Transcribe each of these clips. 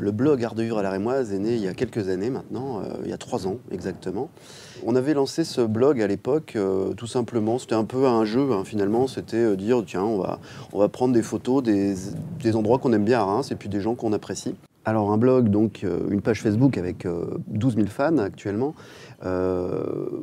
Le blog Art de vivre à la Rémoise est né il y a quelques années maintenant, il y a 3 ans exactement. On avait lancé ce blog à l'époque, tout simplement, c'était un peu un jeu hein, finalement, c'était dire tiens on va prendre des photos des endroits qu'on aime bien à Reims et puis des gens qu'on apprécie. Alors un blog, donc une page Facebook avec 12 000 fans actuellement,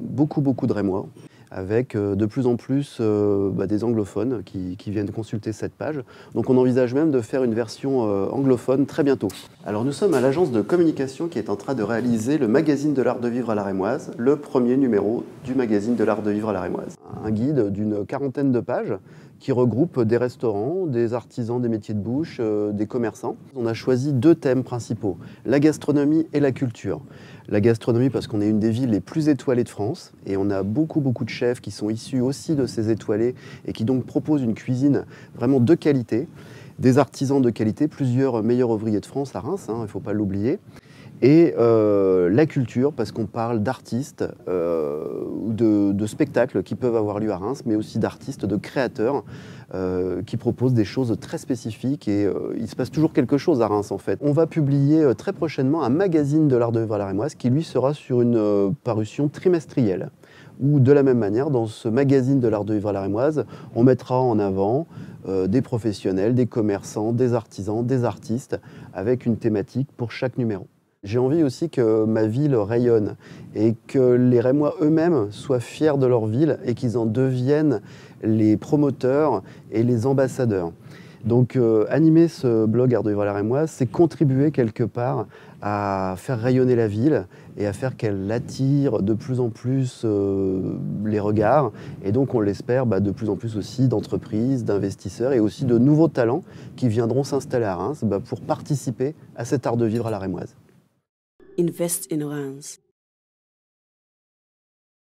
beaucoup de Rémois, avec de plus en plus des anglophones qui viennent consulter cette page. Donc on envisage même de faire une version anglophone très bientôt. Alors nous sommes à l'agence de communication qui est en train de réaliser le magazine de l'art de vivre à la Rémoise, le premier numéro du magazine de l'art de vivre à la Rémoise. Un guide d'une quarantaine de pages qui regroupe des restaurants, des artisans des métiers de bouche, des commerçants. On a choisi 2 thèmes principaux, la gastronomie et la culture. La gastronomie parce qu'on est une des villes les plus étoilées de France et on a beaucoup de chefs qui sont issus aussi de ces étoilés et qui donc proposent une cuisine vraiment de qualité, des artisans de qualité, plusieurs meilleurs ouvriers de France à Reims, hein, il ne faut pas l'oublier. Et la culture, parce qu'on parle d'artistes, de spectacles qui peuvent avoir lieu à Reims, mais aussi d'artistes, de créateurs qui proposent des choses très spécifiques et il se passe toujours quelque chose à Reims en fait. On va publier très prochainement un magazine de l'art de vivre à la Rémoise qui lui sera sur une parution trimestrielle. Où de la même manière, dans ce magazine de l'art de vivre à la Rémoise, on mettra en avant des professionnels, des commerçants, des artisans, des artistes, avec une thématique pour chaque numéro. J'ai envie aussi que ma ville rayonne et que les Rémois eux-mêmes soient fiers de leur ville et qu'ils en deviennent les promoteurs et les ambassadeurs. Donc animer ce blog Art de vivre à la Rémoise, c'est contribuer quelque part à faire rayonner la ville et à faire qu'elle attire de plus en plus les regards et donc on l'espère de plus en plus aussi d'entreprises, d'investisseurs et aussi de nouveaux talents qui viendront s'installer à Reims pour participer à cet art de vivre à la Rémoise. Invest in Reims.